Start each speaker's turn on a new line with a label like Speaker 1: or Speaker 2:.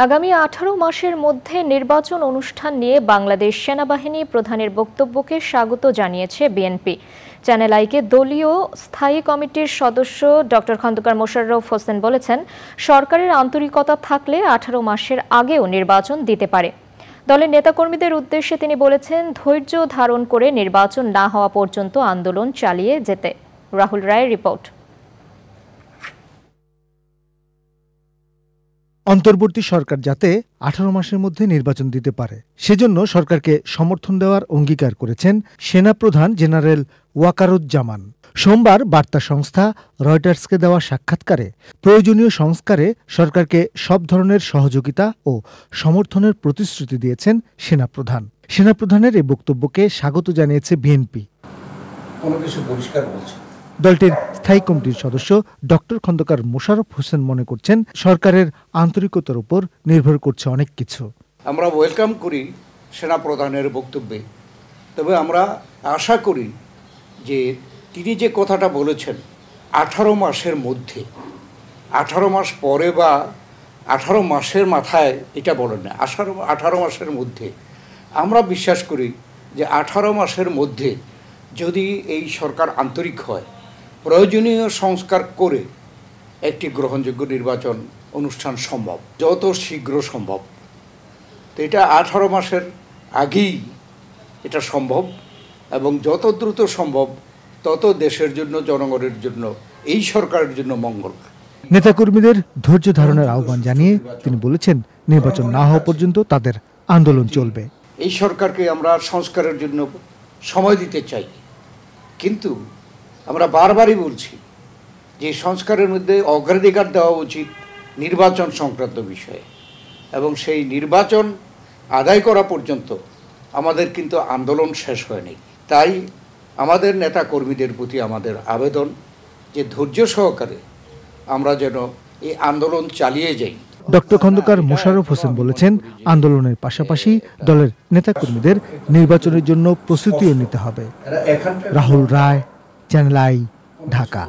Speaker 1: আগামী 18 মাসের মধ্যে নির্বাচন অনুষ্ঠান নিয়ে বাংলাদেশ সেনাবাহিনী প্রধানের বক্তব্যকে স্বাগত জানিয়েছে বিএনপি। চ্যানেল আইকে দলীয় স্থায়ী কমিটির সদস্য ডক্টর খন্দকার মোশাররফ হোসেন বলেছেন, সরকারের আন্তরিকতা থাকলে 18 মাসের আগেও নির্বাচন দিতে পারে। দলের নেতাকর্মীদের উদ্দেশ্যে তিনি বলেছেন, ধৈর্য ধারণ করে নির্বাচন না হওয়া পর্যন্ত আন্দোলন চালিয়ে যেতে। রাহুল রায়ের রিপোর্ট।
Speaker 2: অন্তর্বর্তী সরকার যাতে 18 মাসের মধ্যে নির্বাচন দিতে পারে সেজন্য সরকারকে সমর্থন দেওয়ার অঙ্গীকার করেছেন সেনাপ্রধান জেনারেল ওয়াকারুজ্জামান। সোমবার বার্তা সংস্থা রয়টার্সকে দেওয়া সাক্ষাৎকারে প্রয়োজনীয় সংস্কারে সরকারকে সব ধরনের সহযোগিতা ও সমর্থনের প্রতিশ্রুতি দিয়েছেন সেনাপ্রধান। সেনাপ্রধানের এই বক্তব্যকে স্বাগত জানিয়েছে বিএনপি।
Speaker 3: কোনো কিছু পরিষ্কার বলছে।
Speaker 2: দলটির স্থায়ী কমিটির সদস্য ডক্টর খন্দকার মোশাররফ হোসেন মনে করছেন, সরকারের আন্তরিকতার উপর নির্ভর করছে অনেক কিছু।
Speaker 3: আমরা ওয়েলকাম করি সেনাপ্রধানের বক্তব্যে, তবে আমরা আশা করি যে তিনি যে কথাটা বলেছেন 18 মাসের মধ্যে, 18 মাস পরে বা 18 মাসের মাথায় এটা বলেন না, 18 মাসের মধ্যে আমরা বিশ্বাস করি যে 18 মাসের মধ্যে যদি এই সরকার আন্তরিক হয়, প্রয়োজনীয় সংস্কার করে একটি গ্রহণযোগ্য নির্বাচন অনুষ্ঠান সম্ভব, যত শীঘ্র সম্ভব। তো এটা 18 মাসের আগেই এটা সম্ভব, এবং যত দ্রুত সম্ভব তত দেশের জন্য, জনগণের জন্য, এই সরকারের জন্য মঙ্গল।
Speaker 2: নেতাকর্মীদের ধৈর্য ধারণের আহ্বান জানিয়ে তিনি বলেছেন, নির্বাচন না হওয়া পর্যন্ত তাদের আন্দোলন চলবে।
Speaker 3: এই সরকারকে আমরা সংস্কারের জন্য সময় দিতে চাই, কিন্তু আমরা বারবারই বলছি যে সংস্কারের মধ্যে অগ্রাধিকার দেওয়া উচিত নির্বাচন সংক্রান্ত বিষয়ে, এবং সেই নির্বাচন আদায় করা পর্যন্ত আমাদের কিন্তু আন্দোলন শেষ হয়নি। তাই আমাদের নেতা কর্মীদের প্রতি আমাদের আবেদন যে ধৈর্য সহকারে আমরা যেন এই আন্দোলন চালিয়ে যাই।
Speaker 2: ডক্টর খন্দকার মোশাররফ হোসেন বলেছেন, আন্দোলনের পাশাপাশি দলের নেতাকর্মীদের নির্বাচনের জন্য প্রস্তুতিও নিতে হবে। রাহুল রায়, চ্যানেল আই, ঢাকা।